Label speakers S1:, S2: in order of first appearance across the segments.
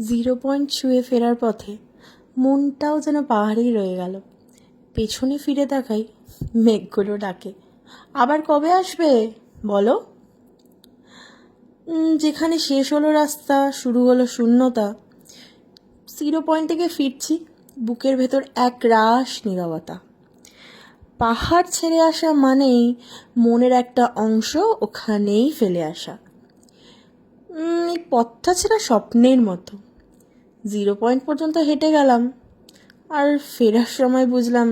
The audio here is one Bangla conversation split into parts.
S1: 0 পয়েন্ট ছুঁয়ে ফেরার পথে মনটাও যেন পাহাড়েই রয়ে গেল। পেছনে ফিরে তাকাই, মেঘগুলো ডাকে, আবার কবে আসবে বলো? যেখানে শেষ হলো রাস্তা, শুরু হলো শূন্যতা, 0 পয়েন্ট থেকে ফিরছি, বুকের ভেতর এক রাশ নীরবতা। পাহাড় ছেড়ে আসা মানেই মনের একটা অংশ ওখানেই ফেলে আসা। এই পথটা ছিল স্বপ্নের মতো। 0 পয়েন্ট পর্যন্ত হেঁটে গেলাম, আর ফেরার সময় বুঝলাম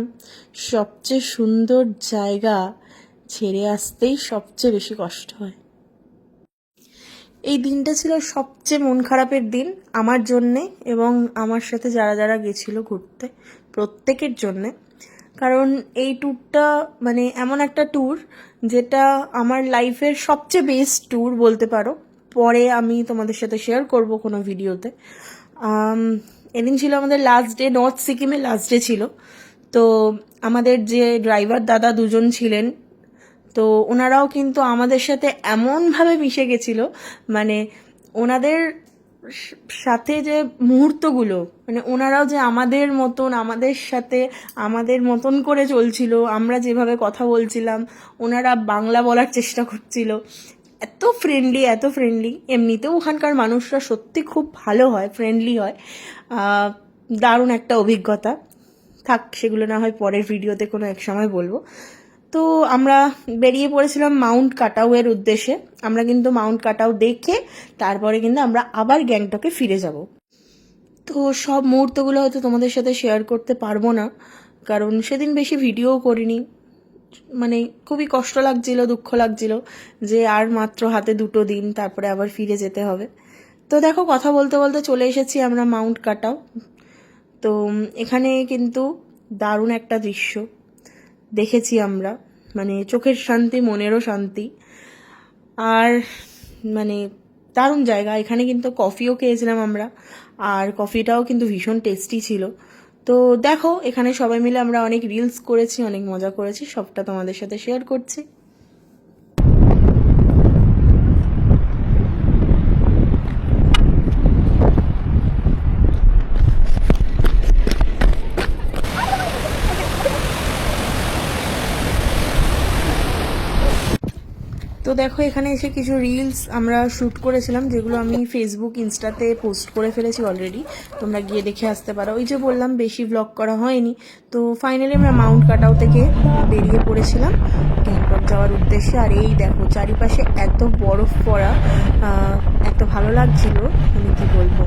S1: সবচেয়ে সুন্দর জায়গা ছেড়ে আসতেই সবচেয়ে বেশি কষ্ট হয়। এই দিনটা ছিল সবচেয়ে মন খারাপের দিন আমার জন্যে এবং আমার সাথে যারা যারা গেছিলো ঘুরতে, প্রত্যেকের জন্যে। কারণ এই ট্যুরটা মানে এমন একটা ট্যুর যেটা আমার লাইফের সবচেয়ে বেস্ট ট্যুর বলতে পারো। পরে আমি তোমাদের সাথে শেয়ার করব কোনো ভিডিওতে। এদিন ছিল আমাদের লাস্ট ডে, নর্থ সিকিমের লাস্ট ডে ছিল। তো আমাদের যে ড্রাইভার দাদা দুজন ছিলেন, তো ওনারাও কিন্তু আমাদের সাথে এমনভাবে মিশে গেছিলো, মানে ওনাদের সাথে যে মুহূর্তগুলো, মানে ওনারাও যে আমাদের মতন আমাদের সাথে আমাদের মতন করে চলছিল, আমরা যেভাবে কথা বলছিলাম ওনারা বাংলা বলার চেষ্টা করছিল। এত ফ্রেন্ডলি, এত ফ্রেন্ডলি। এমনিতেও ওখানকার মানুষরা সত্যি খুব ভালো হয়, ফ্রেন্ডলি হয়। দারুণ একটা অভিজ্ঞতা। থাক, সেগুলো না হয় পরের ভিডিওতে কোনো এক সময় বলবো। তো আমরা বেরিয়ে পড়েছিলাম মাউন্ট কাটাউয়ের উদ্দেশ্যে। আমরা কিন্তু মাউন্ট কাটাউ দেখে তারপরে কিন্তু আমরা আবার গ্যাংটকে ফিরে যাব। তো সব মুহূর্তগুলো হয়তো তোমাদের সাথে শেয়ার করতে পারবো না, কারণ সেদিন বেশি ভিডিও করিনি। মানে খুবই কষ্ট লাগছিল, দুঃখ লাগছিল যে আর মাত্র হাতে 2 দিন, তারপরে আবার ফিরে যেতে হবে। তো দেখো, কথা বলতে বলতে চলে এসেছি আমরা মাউন্ট কাটাউ। তো এখানে কিন্তু দারুণ একটা দৃশ্য দেখেছি আমরা, মানে চোখের শান্তি, মনেরও শান্তি। আর মানে দারুণ জায়গা। এখানে কিন্তু কফিও খেয়েছিলাম আমরা, আর কফিটাও কিন্তু ভীষণ টেস্টি ছিল। তো দেখো, এখানে সবাই মিলে আমরা অনেক রিলস করেছি, অনেক মজা করেছি, সবটা তোমাদের সাথে শেয়ার করছি। তো দেখো, এখানে এসে কিছু রিলস আমরা শ্যুট করেছিলাম, যেগুলো আমি ফেসবুক, ইনস্টাতে পোস্ট করে ফেলেছি অলরেডি। তোমরা গিয়ে দেখে আসতে পারো। ওই যে বললাম বেশি ব্লগ করা হয়নি। তো ফাইনালি আমরা মাউন্ট কাটাউ থেকে বেরিয়ে পড়েছিলাম গ্যাংটক যাওয়ার উদ্দেশ্যে। আর এই দেখো, চারিপাশে এত বরফ পড়া, এত ভালো লাগছিল, আমি কি বলবো।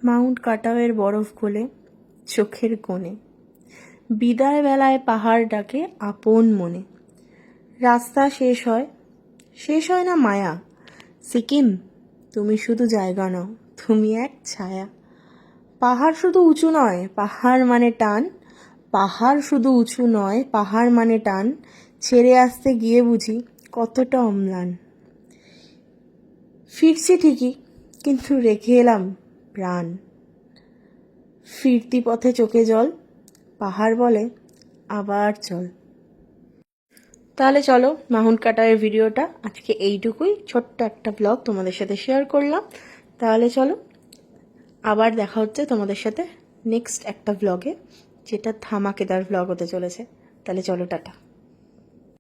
S1: মাউন্ট কাটাউয়ের বরফ গলে চোখের কোণে, বিদায় বেলায় পাহাড় ডাকে আপন মনে। রাস্তা শেষ হয় না মায়া। সিকিম, তুমি শুধু জায়গা নও, তুমি এক ছায়া। পাহাড় শুধু উঁচু নয়, পাহাড় মানে টান। পাহাড় শুধু উঁচু নয়, পাহাড় মানে টান। ছেড়ে আসতে গিয়ে বুঝি কতটা অম্লান। ফিরছি ঠিকই, কিন্তু রেখে এলাম প্রাণ। ফিরতি পথে চোখে জল, পাহাড় বলে আবার চল। তাহলে চলো, মাউন্ট কাটাউয়ের ভিডিওটা আজকে এইটুকুই, ছোট্ট একটা ব্লগ তোমাদের সাথে শেয়ার করলাম। তাহলে চলো, আবার দেখা হচ্ছে তোমাদের সাথে নেক্সট একটা ব্লগে, যেটা ধামাকেদার ব্লগ হতে চলেছে। তাহলে চলো, টাটা।